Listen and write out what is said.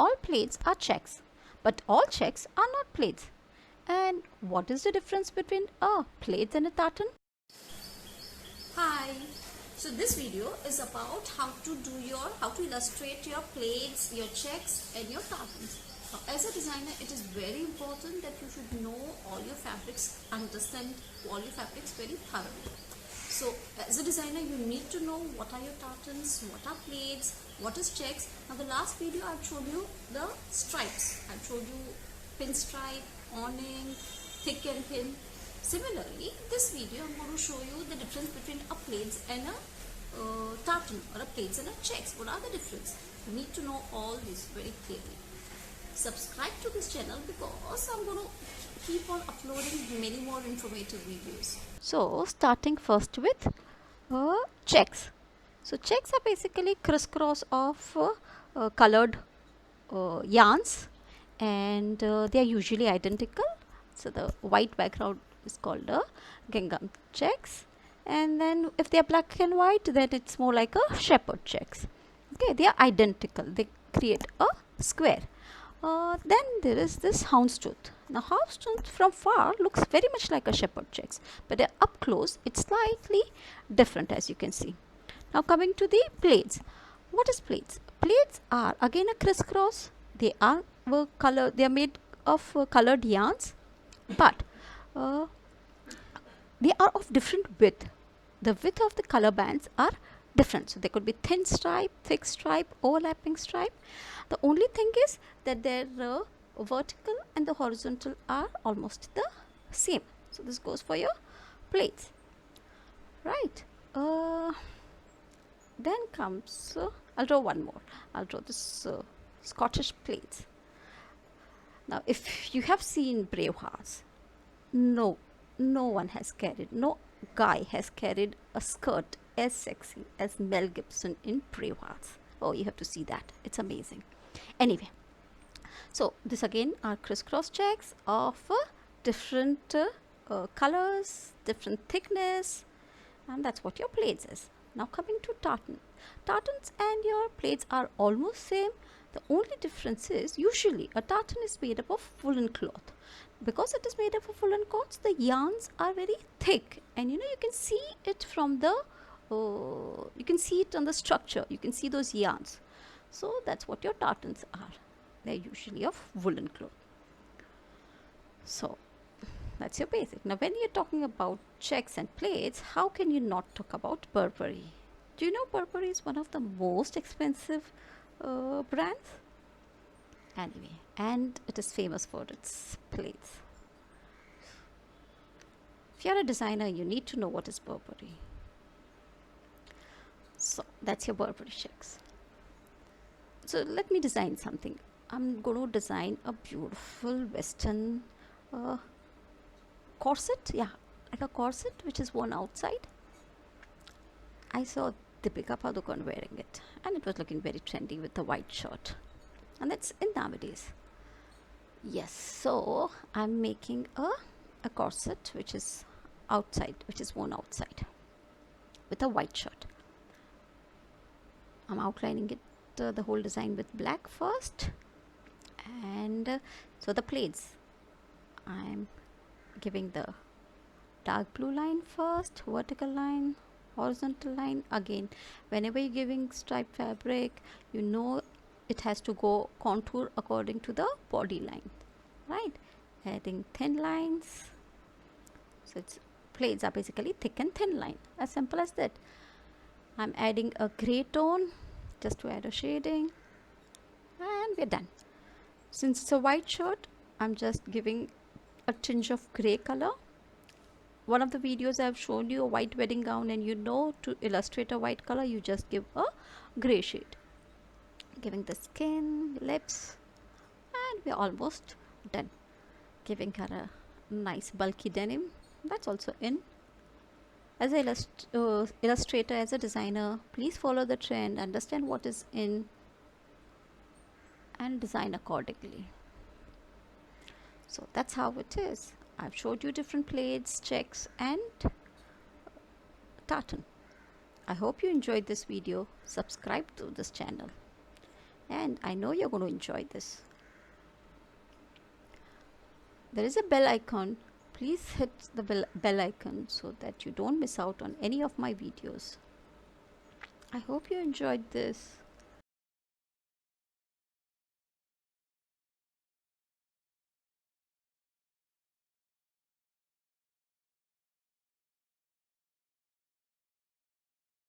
all plaids are checks, but all checks are not plaids. And what is the difference between a plaids and a tartan? Hi, so this video is about how to illustrate your plaids, your checks and your tartans. Now, as a designer, it is very important that you should know all your fabrics, understand all your fabrics very thoroughly. So as a designer, you need to know what are your tartans, what are plaids, what is checks. Now the last video I've shown you the stripes. I've showed you pinstripe, awning, thick and thin. Similarly, this video I'm going to show you the difference between a plaids and a tartan, or a plaids and a checks. What are the difference? You need to know all this very clearly. Subscribe to this channel because I'm going to keep on uploading many more informative videos. So starting first with checks. So checks are basically crisscross of colored yarns, and they are usually identical. So the white background is called a gingham checks, and then if they are black and white, then it's more like a shepherd checks. Okay, they are identical, they create a square. Then there is this houndstooth. Now houndstooth from far looks very much like a shepherd checks, but up close it's slightly different, as you can see. Now coming to the plaids. What is plaids? Plaids are again a crisscross. They are they are made of colored yarns, but they are of different width. The width of the color bands are different. So there could be thin stripe, thick stripe, overlapping stripe. The only thing is that their vertical and the horizontal are almost the same. So this goes for your plaids, right? Then comes I'll draw one more. I'll draw this Scottish plaids. Now if you have seen Bravehearts, no guy has carried a skirt as sexy as Mel Gibson in Bravehearts. Oh, you have to see that, it's amazing. Anyway, so this again are crisscross checks of different colors, different thickness, and that's what your plaids is. Now coming to tartan. Tartans and your plaids are almost same. The only difference is usually a tartan is made up of woolen cloth. Because it is made up of woolen cloths, the yarns are very thick, and you can see it from the you can see it on the structure. You can see those yarns. So that's what your tartans are. They're usually of woolen cloth. So that's your basic. Now when you're talking about checks and plaids, how can you not talk about Burberry? Do you know Burberry is one of the most expensive brands? Anyway, and it is famous for its plaids. If you're a designer, you need to know what is Burberry. So that's your Burberry checks. So let me design something. I'm going to design a beautiful western corset. Yeah, like a corset which is worn outside. I saw Deepika Padukone wearing it, and it was looking very trendy with a white shirt, and that's in nowadays. Yes, so I'm making a corset which is outside, which is worn outside with a white shirt. I'm outlining it, the whole design with black first, and so the plaids, I'm giving the dark blue line first, vertical line, horizontal line. Again, whenever you're giving striped fabric, it has to go contour according to the body line, right? Adding thin lines. So it's plaids are basically thick and thin line, as simple as that. I'm adding a gray tone just to add a shading, and we're done. Since it's a white shirt, I'm just giving a tinge of gray color. One of the videos I've shown you a white wedding gown, and to illustrate a white color, you just give a gray shade. Giving the skin, lips, and we're almost done. Giving her a nice bulky denim. That's also in. As an illustrator, as a designer, please follow the trend, understand what is in, and design accordingly. So that's how it is. I've showed you different plaids, checks, and tartan. I hope you enjoyed this video. Subscribe to this channel. and I know you're going to enjoy this. There is a bell icon. Please hit the bell icon so that you don't miss out on any of my videos. I hope you enjoyed this.